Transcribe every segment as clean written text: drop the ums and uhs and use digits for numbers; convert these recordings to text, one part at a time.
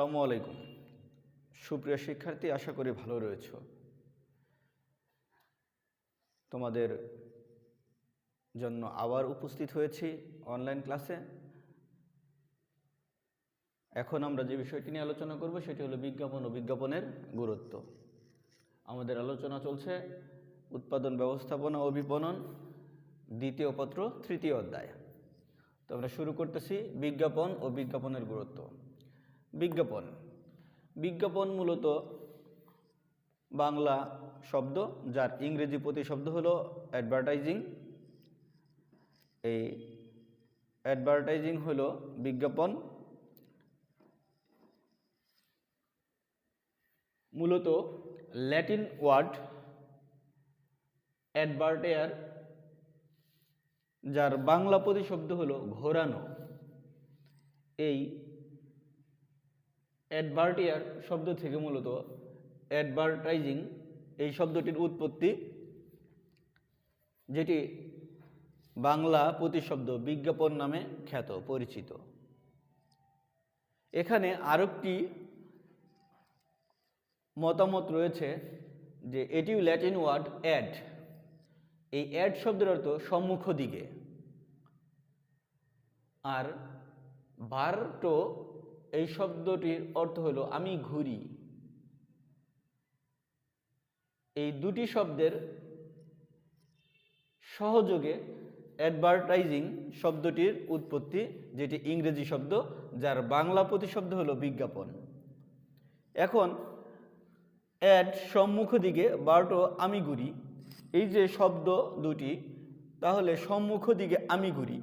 আসসালামু আলাইকুম। সুপ্রিয় শিক্ষার্থী, আশা করি ভালো রয়েছ। তোমাদের জন্য আবার উপস্থিত হয়েছি অনলাইন ক্লাসে। এখন আমরা যে বিষয়টি নিয়ে আলোচনা করব সেটি হলো বিজ্ঞাপন ও বিজ্ঞাপনের গুরুত্ব। আমাদের আলোচনা চলছে উৎপাদন ব্যবস্থাপনা ও বিপণন দ্বিতীয় পত্র তৃতীয় অধ্যায়। তো আমরা শুরু করতেছি বিজ্ঞাপন ও বিজ্ঞাপনের গুরুত্ব। বিজ্ঞাপন মূলত বাংলা শব্দ, যার ইংরেজি প্রতিশব্দ হলো অ্যাডভার্টাইজিং। এই অ্যাডভার্টাইজিং হলো বিজ্ঞাপন। মূলত ল্যাটিন ওয়ার্ড অ্যাডভার্টায়ার, যার বাংলা প্রতিশব্দ হলো ঘোরানো। এই অ্যাডভার্টায়ার শব্দ থেকে মূলত অ্যাডভার্টাইজিং এই শব্দটির উৎপত্তি, যেটি বাংলা প্রতিশব্দ বিজ্ঞাপন নামে খ্যাত পরিচিত। এখানে আরেকটি মতামত রয়েছে যে এটিও ল্যাটিন ওয়ার্ড অ্যাড। এই অ্যাড শব্দের অর্থ সম্মুখ দিকে, আর ভার্টো এই শব্দটির অর্থ হলো আমি ঘুরি। এই দুটি শব্দের সহযোগে অ্যাডভার্টাইজিং শব্দটির উৎপত্তি, যেটি ইংরেজি শব্দ, যার বাংলা প্রতিশব্দ হলো বিজ্ঞাপন। এখন অ্যাড সম্মুখ দিকে, ভার্টো আমি ঘুরি, এই যে শব্দ দুটি, তাহলে সম্মুখ দিকে আমি ঘুরি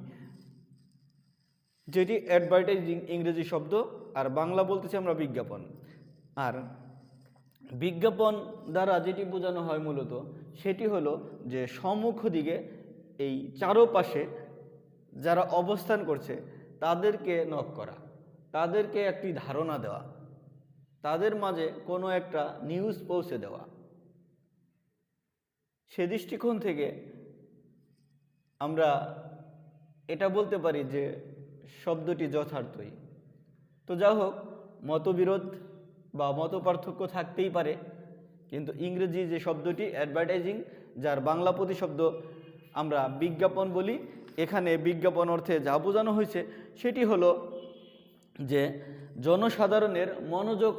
যেটি অ্যাডভার্টাইজিং ইংরেজি শব্দ, আর বাংলা বলতেছি আমরা বিজ্ঞাপন। আর বিজ্ঞাপন দ্বারা যেটি বোঝানো হয় মূলত সেটি হলো যে সম্মুখ দিকে এই চারপাশে যারা অবস্থান করছে তাদেরকে নক করা, তাদেরকে একটি ধারণা দেওয়া, তাদের মাঝে কোনো একটা নিউজ পৌঁছে দেওয়া। সে দৃষ্টিকোণ থেকে আমরা এটা বলতে পারি যে শব্দটি যথার্থই। তো যা হোক, মতবিরোধ বা মত পার্থক্য থাকতেই পারে, কিন্তু ইংরেজি যে শব্দটি অ্যাডভার্টাইজিং, যার বাংলা প্রতিশব্দ আমরা বিজ্ঞাপন বলি, এখানে বিজ্ঞাপন অর্থে যা বোঝানো হয়েছে সেটি হলো যে জনসাধারণের মনোযোগ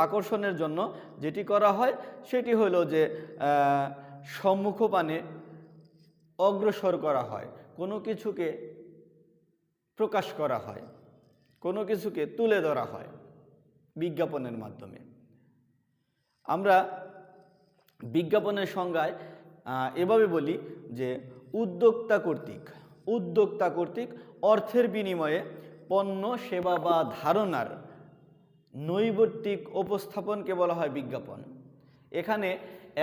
আকর্ষণের জন্য যেটি করা হয় সেটি হলো যে সম্মুখপানে অগ্রসর করা হয়, কোনো কিছুকে প্রকাশ করা হয়, কোনো কিছুকে তুলে ধরা হয় বিজ্ঞাপনের মাধ্যমে। আমরা বিজ্ঞাপনের সংজ্ঞায় এভাবে বলি যে উদ্যোক্তা কর্তৃক অর্থের বিনিময়ে পণ্য, সেবা বা ধারণার নৈর্ব্যক্তিক উপস্থাপনকে বলা হয় বিজ্ঞাপন। এখানে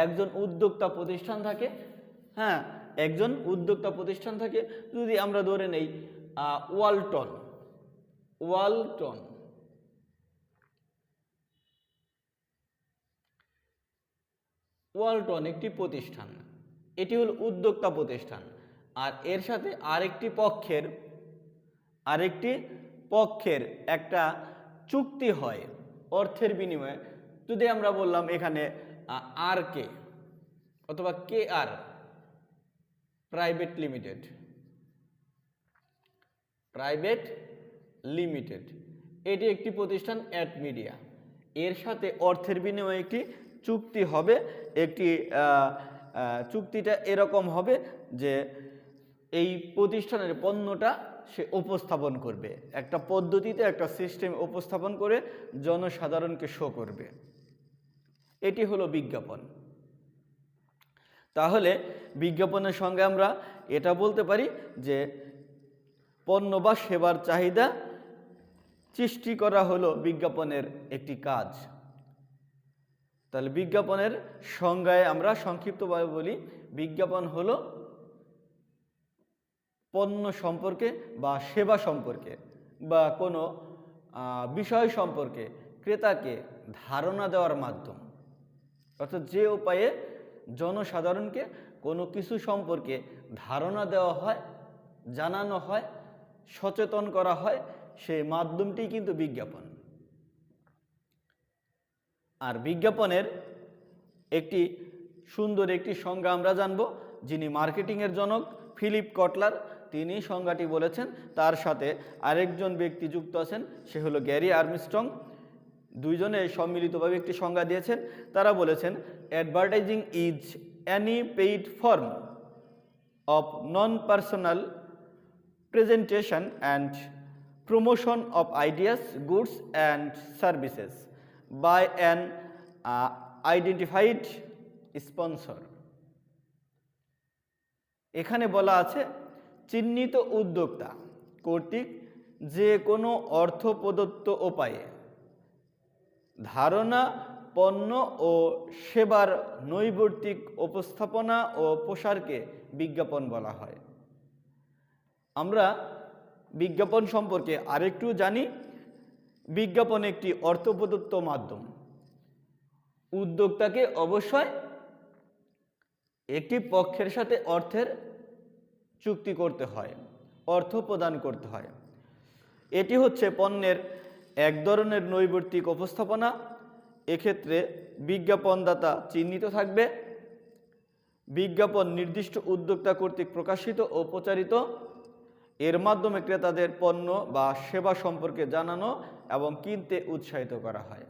একজন উদ্যোক্তা প্রতিষ্ঠান থাকে, একজন উদ্যোক্তা প্রতিষ্ঠান থাকে। যদি আমরা ধরে নেই ওয়ালটন একটি প্রতিষ্ঠান, এটি হল উদ্যোক্তা প্রতিষ্ঠান। আর এর সাথে আরেকটি পক্ষের একটা চুক্তি হয় অর্থের বিনিময়ে। যদি আমরা বললাম এখানে আর কে অথবা কে আর প্রাইভেট লিমিটেড, এটি একটি প্রতিষ্ঠান অ্যাড মিডিয়া, এর সাথে অর্থের বিনিময়ে একটি চুক্তি হবে। একটি চুক্তিটা এরকম হবে যে এই প্রতিষ্ঠানের পণ্যটা সে উপস্থাপন করবে, একটা পদ্ধতিতে, একটা সিস্টেম উপস্থাপন করে জনসাধারণকে শো করবে। এটি হলো বিজ্ঞাপন। তাহলে বিজ্ঞাপনের সঙ্গে আমরা এটা বলতে পারি যে পণ্য বা সেবার চাহিদা সৃষ্টি করা হলো বিজ্ঞাপনের একটি কাজ। তাহলে বিজ্ঞাপনের সংজ্ঞায় আমরা সংক্ষিপ্তভাবে বলি, বিজ্ঞাপন হলো পণ্য সম্পর্কে বা সেবা সম্পর্কে বা কোনো বিষয় সম্পর্কে ক্রেতাকে ধারণা দেওয়ার মাধ্যম, অর্থাৎ যে উপায়ে জনসাধারণকে কোনো কিছু সম্পর্কে ধারণা দেওয়া হয়, জানানো হয়, সচেতন করা হয় সেই মাধ্যমটি কিন্তু বিজ্ঞাপন। আর বিজ্ঞাপনের একটি সুন্দর একটি সংজ্ঞা আমরা জানব, যিনি মার্কেটিংয়ের জনক ফিলিপ কটলার, তিনি সংজ্ঞাটি বলেছেন। তার সাথে আরেকজন ব্যক্তি যুক্ত আছেন, সে হলো গ্যারি আর্মস্ট্রং। দুইজনে সম্মিলিতভাবে একটি সংজ্ঞা দিয়েছেন। তারা বলেছেন, advertising is any paid form of non personal presentation and promotion of ideas, goods and services by an identified sponsor. এখানে বলা আছে, চিহ্নিত উদ্যোক্তা কর্তৃক যে কোনো অর্থ প্রদত্ত উপায়ে ধারণা, পণ্য ও সেবার নৈর্ব্যক্তিক উপস্থাপনা ও প্রসারকে বিজ্ঞাপন বলা হয়। আমরা বিজ্ঞাপন সম্পর্কে আরেকটু জানি। বিজ্ঞাপন একটি অর্থ প্রদত্ত মাধ্যম। উদ্যোক্তাকে অবশ্যই একটি পক্ষের সাথে অর্থের চুক্তি করতে হয়, অর্থ প্রদান করতে হয়। এটি হচ্ছে পণ্যের এক ধরনের নৈর্ব্যক্তিক উপস্থাপনা। এক্ষেত্রে বিজ্ঞাপনদাতা চিহ্নিত থাকবে। বিজ্ঞাপন নির্দিষ্ট উদ্যোক্তা কর্তৃক প্রকাশিত ও প্রচারিত। এর মাধ্যমে ক্রেতাদের পণ্য বা সেবা সম্পর্কে জানানো এবং কিনতে উৎসাহিত করা হয়।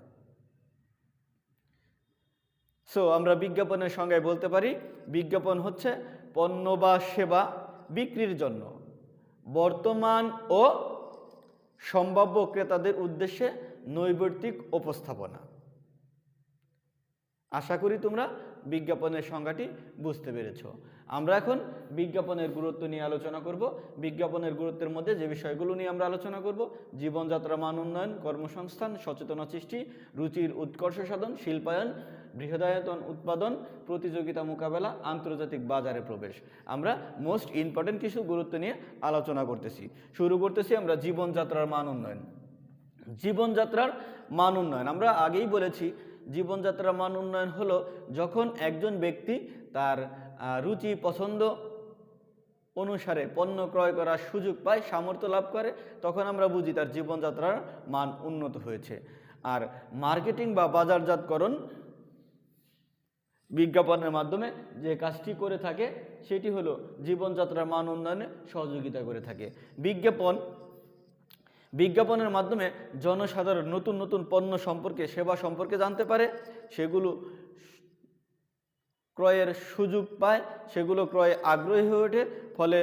সো আমরা বিজ্ঞাপনের সংজ্ঞায় বলতে পারি, বিজ্ঞাপন হচ্ছে পণ্য বা সেবা বিক্রির জন্য বর্তমান ও সম্ভাব্য ক্রেতাদের উদ্দেশ্যে নৈর্ব্যক্তিক উপস্থাপনা। আশা করি তোমরা বিজ্ঞাপনের সংজ্ঞাটি বুঝতে পেরেছ। আমরা এখন বিজ্ঞাপনের গুরুত্ব নিয়ে আলোচনা করব। বিজ্ঞাপনের গুরুত্বের মধ্যে যে বিষয়গুলো নিয়ে আমরা আলোচনা করব: জীবনযাত্রার মান উন্নয়ন, কর্মসংস্থান, সচেতনতা সৃষ্টি, রুচির উৎকর্ষ সাধন, শিল্পায়ন, বৃহদায়তন উৎপাদন, প্রতিযোগিতা মোকাবেলা, আন্তর্জাতিক বাজারে প্রবেশ। আমরা মোস্ট ইম্পর্টেন্ট কিছু গুরুত্ব নিয়ে আলোচনা করতেছি। শুরু করতেছি আমরা জীবনযাত্রার মান উন্নয়ন। জীবনযাত্রার মান উন্নয়ন আমরা আগেই বলেছি, জীবনযাত্রার মান উন্নয়ন হলো যখন একজন ব্যক্তি তার রুচি পছন্দ অনুসারে পণ্য ক্রয় করার সুযোগ পায়, সামর্থ্য লাভ করে, তখন আমরা বুঝি তার জীবনযাত্রার মান উন্নত হয়েছে। আর মার্কেটিং বা বাজারজাতকরণ বিজ্ঞাপনের মাধ্যমে যে কাজটি করে থাকে সেটি হলো জীবনযাত্রার মান উন্নয়নে সহযোগিতা করে থাকে। বিজ্ঞাপনের মাধ্যমে জনসাধারণ নতুন নতুন পণ্য সম্পর্কে, সেবা সম্পর্কে জানতে পারে, সেগুলো ক্রয়ের সুযোগ পায়, সেগুলো ক্রয়ে আগ্রহী হয়ে ওঠে, ফলে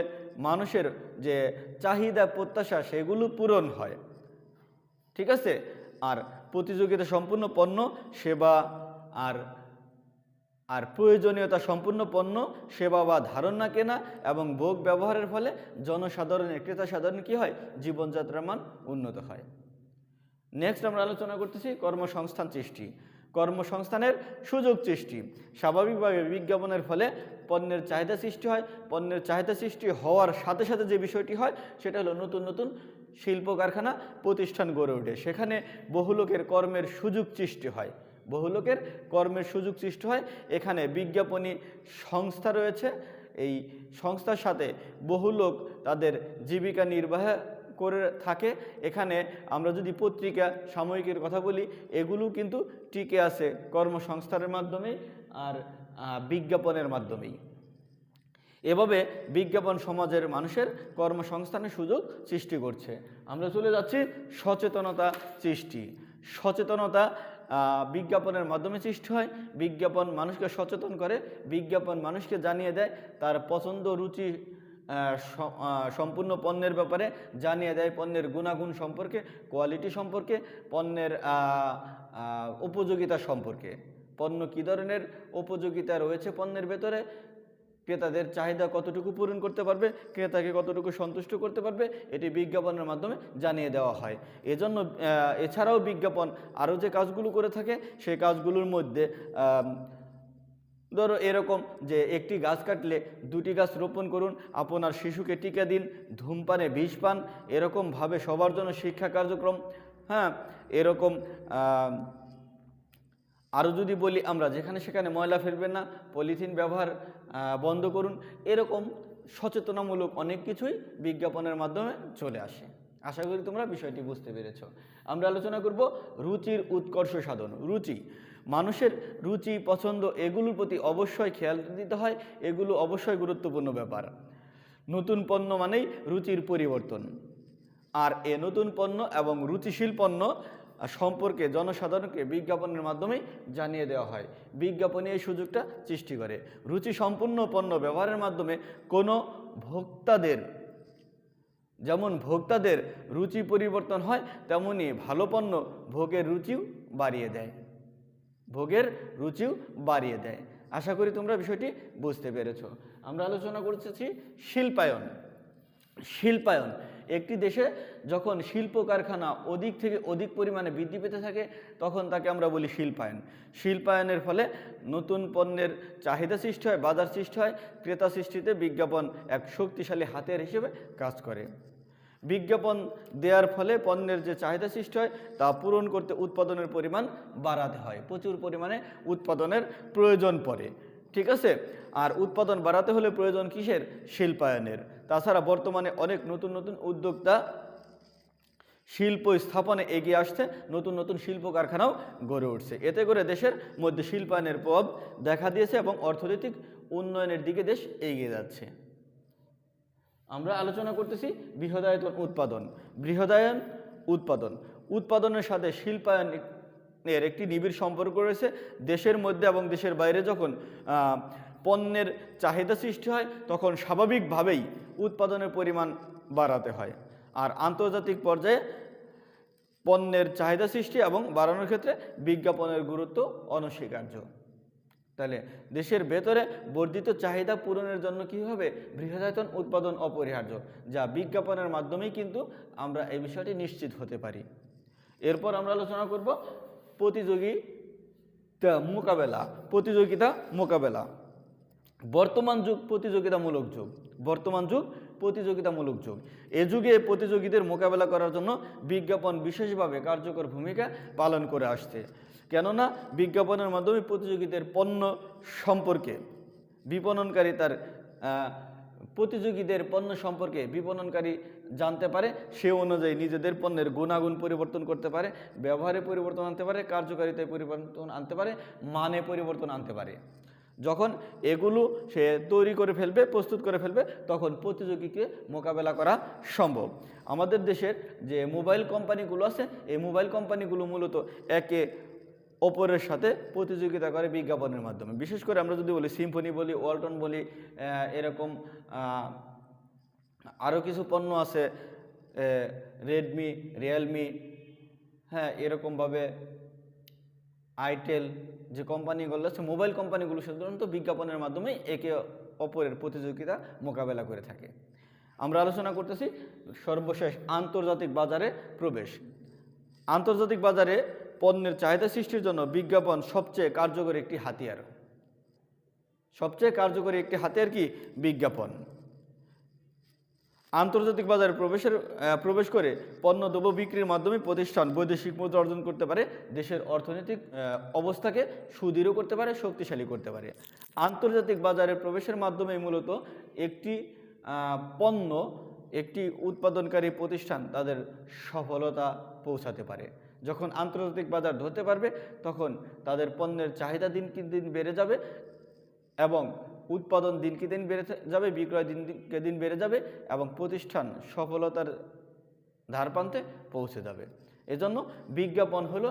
মানুষের যে চাহিদা প্রত্যাশা সেগুলো পূরণ হয়। ঠিক আছে। আর প্রতিযোগিতা সম্পূর্ণ পণ্য, সেবা আর প্রয়োজনীয়তা সম্পূর্ণ পণ্য, সেবা বা ধারণা কেনা এবং ভোগ ব্যবহারের ফলে জনসাধারণের, ক্রেতা সাধারণ কী হয়? জীবনযাত্রার মান উন্নত হয়। নেক্সট আমরা আলোচনা করতেছি কর্মসংস্থান সৃষ্টি। কর্মসংস্থানের সুযোগ সৃষ্টি। স্বাভাবিকভাবে বিজ্ঞাপনের ফলে পণ্যের চাহিদা সৃষ্টি হয়। পণ্যের চাহিদা সৃষ্টি হওয়ার সাথে সাথে যে বিষয়টি হয় সেটা হলো নতুন নতুন শিল্প কারখানা প্রতিষ্ঠান গড়ে ওঠে। সেখানে বহু লোকের কর্মের সুযোগ সৃষ্টি হয়। বহু লোকের কর্মের সুযোগ সৃষ্টি হয়। এখানে বিজ্ঞাপনী সংস্থা রয়েছে। এই সংস্থার সাথে বহু লোক তাদের জীবিকা নির্বাহ করে থাকে। এখানে আমরা যদি পত্রিকা, সাময়িকীর কথা বলি, এগুলো কিন্তু টিকে আছে কর্মসংস্থানের মাধ্যমেই আর বিজ্ঞাপনের মাধ্যমেই। এভাবে বিজ্ঞাপন সমাজের মানুষের কর্মসংস্থানের সুযোগ সৃষ্টি করছে। আমরা চলে যাচ্ছি সচেতনতা সৃষ্টি। সচেতনতা বিজ্ঞাপনের মাধ্যমে সৃষ্টি হয়। বিজ্ঞাপন মানুষকে সচেতন করে। বিজ্ঞাপন মানুষকে জানিয়ে দেয় তার পছন্দ, রুচি সম্পূর্ণ পণ্যের ব্যাপারে জানিয়ে দেয়, পণ্যের গুণাগুণ সম্পর্কে, কোয়ালিটি সম্পর্কে, পণ্যের উপযোগিতা সম্পর্কে। পণ্য কী ধরনের উপযোগিতা রয়েছে পণ্যের ভেতরে, ক্রেতাদের চাহিদা কতটুকু পূরণ করতে পারবে, ক্রেতাকে কতটুকু সন্তুষ্ট করতে পারবে, এটি বিজ্ঞাপনের মাধ্যমে জানিয়ে দেওয়া হয়। এজন্য এছাড়াও বিজ্ঞাপন আরও যে কাজগুলো করে থাকে সেই কাজগুলোর মধ্যে ধরো এরকম যে একটি গাছ কাটলে দুটি গাছ রোপণ করুন, আপনার শিশুকে টিকা দিন, ধূমপানে বিষ পান, এরকমভাবে সবার জন্য শিক্ষা কার্যক্রম। হ্যাঁ, এরকম আরও যদি বলি আমরা, যেখানে সেখানে ময়লা ফেলবেন না, পলিথিন ব্যবহার বন্ধ করুন, এরকম সচেতনামূলক অনেক কিছুই বিজ্ঞাপনের মাধ্যমে চলে আসে। আশা করি তোমরা বিষয়টি বুঝতে পেরেছ। আমরা আলোচনা করব রুচির উৎকর্ষ সাধন। রুচি, মানুষের রুচি পছন্দ এগুলোর প্রতি অবশ্যই খেয়াল দিতে হয়, এগুলো অবশ্যই গুরুত্বপূর্ণ ব্যাপার। নতুন পণ্য মানেই রুচির পরিবর্তন, আর এ নতুন পণ্য এবং রুচিশীল পণ্য সম্পর্কে জনসাধারণকে বিজ্ঞাপনের মাধ্যমেই জানিয়ে দেওয়া হয়। বিজ্ঞাপনে এই সুযোগটা সৃষ্টি করে। রুচি সম্পন্ন পণ্য ব্যবহারের মাধ্যমে কোনো ভোক্তাদের, যেমন ভোক্তাদের রুচি পরিবর্তন হয়, তেমনি ভালো পণ্য ভোগের রুচিও বাড়িয়ে দেয়, ভোগের রুচিও বাড়িয়ে দেয়। আশা করি তোমরা বিষয়টি বুঝতে পেরেছ। আমরা আলোচনা করতেছি শিল্পায়ন। শিল্পায়ন, একটি দেশে যখন শিল্প কারখানা অধিক থেকে অধিক পরিমাণে বৃদ্ধি পেতে থাকে তখন তাকে আমরা বলি শিল্পায়ন। শিল্পায়নের ফলে নতুন পণ্যের চাহিদা সৃষ্টি হয়, বাজার সৃষ্টি হয়, ক্রেতা সৃষ্টিতে বিজ্ঞাপন এক শক্তিশালী হাতিয়ার হিসেবে কাজ করে। বিজ্ঞাপন দেওয়ার ফলে পণ্যের যে চাহিদা সৃষ্টি হয় তা পূরণ করতে উৎপাদনের পরিমাণ বাড়াতে হয়, প্রচুর পরিমাণে উৎপাদনের প্রয়োজন পড়ে। ঠিক আছে, আর উৎপাদন বাড়াতে হলে প্রয়োজন কিসের? শিল্পায়নের। তাছাড়া বর্তমানে অনেক নতুন নতুন উদ্যোক্তা শিল্প স্থাপনে এগিয়ে আসছে, নতুন নতুন শিল্প কারখানাও গড়ে উঠছে। এতে করে দেশের মধ্যে শিল্পায়নের প্রভাব দেখা দিয়েছে এবং অর্থনৈতিক উন্নয়নের দিকে দেশ এগিয়ে যাচ্ছে। আমরা আলোচনা করতেছি বৃহদায়তন উৎপাদন। বৃহদায়ন উৎপাদন, উৎপাদনের সাথে শিল্পায়নের একটি নিবিড় সম্পর্ক রয়েছে। দেশের মধ্যে এবং দেশের বাইরে যখন পণ্যের চাহিদা সৃষ্টি হয় তখন স্বাভাবিকভাবেই উৎপাদনের পরিমাণ বাড়াতে হয়, আর আন্তর্জাতিক পর্যায়ে পণ্যের চাহিদা সৃষ্টি এবং বাড়ানোর ক্ষেত্রে বিজ্ঞাপনের গুরুত্ব অনস্বীকার্য। তাহলে দেশের ভেতরে বর্ধিত চাহিদা পূরণের জন্য কী হবে? বৃহদায়তন উৎপাদন অপরিহার্য, যা বিজ্ঞাপনের মাধ্যমেই কিন্তু আমরা এই বিষয়টি নিশ্চিত হতে পারি। এরপর আমরা আলোচনা করব প্রতিযোগিতা মোকাবেলা। প্রতিযোগিতা মোকাবেলা, বর্তমান যুগ প্রতিযোগিতামূলক যুগ। বর্তমান যুগ প্রতিযোগিতামূলক যুগ। এ যুগে প্রতিযোগীদের মোকাবেলা করার জন্য বিজ্ঞাপন বিশেষভাবে কার্যকর ভূমিকা পালন করে আসছে। কেননা বিজ্ঞাপনের মাধ্যমে প্রতিযোগীদের পণ্য সম্পর্কে বিপণনকারী তার প্রতিযোগীদের পণ্য সম্পর্কে বিপণনকারী জানতে পারে, সে অনুযায়ী নিজেদের পণ্যের গুণাগুণ পরিবর্তন করতে পারে, ব্যবহারে পরিবর্তন আনতে পারে, কার্যকারিতায় পরিবর্তন আনতে পারে, মানে পরিবর্তন আনতে পারে। যখন এগুলো সে তৈরি করে ফেলবে, প্রস্তুত করে ফেলবে, তখন প্রতিযোগীকে মোকাবেলা করা সম্ভব। আমাদের দেশের যে মোবাইল কোম্পানিগুলো আছে, এই মোবাইল কোম্পানিগুলো মূলত একে অপরের সাথে প্রতিযোগিতা করে বিজ্ঞাপনের মাধ্যমে। বিশেষ করে আমরা যদি বলি সিম্ফনি বলি, ওয়ালটন বলি, এরকম আরও কিছু পণ্য আছে, রেডমি, রিয়েলমি, হ্যাঁ, এরকমভাবে আইটেল, যে কোম্পানিগুলো আছে মোবাইল কোম্পানিগুলো সাধারণত বিজ্ঞাপনের মাধ্যমে একে অপরের প্রতিযোগিতা মোকাবেলা করে থাকে। আমরা আলোচনা করতেছি সর্বশেষ আন্তর্জাতিক বাজারে প্রবেশ। আন্তর্জাতিক বাজারে পণ্যের চাহিদা সৃষ্টির জন্য বিজ্ঞাপন সবচেয়ে কার্যকরী একটি হাতিয়ার। সবচেয়ে কার্যকরী একটি হাতিয়ার কি? বিজ্ঞাপন। আন্তর্জাতিক বাজারে প্রবেশ করে পণ্য দ্রব্য বিক্রির মাধ্যমে প্রতিষ্ঠান বৈদেশিক মুদ্রা অর্জন করতে পারে, দেশের অর্থনৈতিক অবস্থাকে সুদৃঢ় করতে পারে, শক্তিশালী করতে পারে। আন্তর্জাতিক বাজারে প্রবেশের মাধ্যমে মূলত একটি পণ্য, একটি উৎপাদনকারী প্রতিষ্ঠান তাদের সফলতা পৌঁছাতে পারে। যখন আন্তর্জাতিক বাজার ধরতে পারবে তখন তাদের পণ্যের চাহিদা দিনকে দিন বেড়ে যাবে এবং উৎপাদন দিনকে দিন বেড়ে যাবে, বিক্রয় দিনকে দিন বেড়ে যাবে এবং প্রতিষ্ঠান সফলতার ধারপ্রান্তে পৌঁছে যাবে। এজন্য বিজ্ঞাপন হলো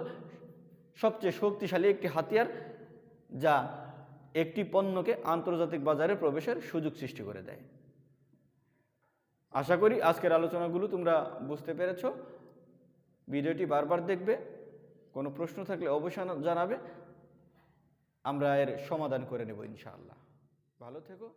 সবচেয়ে শক্তিশালী একটি হাতিয়ার, যা একটি পণ্যকে আন্তর্জাতিক বাজারে প্রবেশের সুযোগ সৃষ্টি করে দেয়। আশা করি আজকের আলোচনাগুলো তোমরা বুঝতে পেরেছো। ভিডিওটি বারবার দেখবে, কোনো প্রশ্ন থাকলে অবশ্যই জানাবে, আমরা এর সমাধান করে নেব ইনশাআল্লাহ। ভালো থেকো।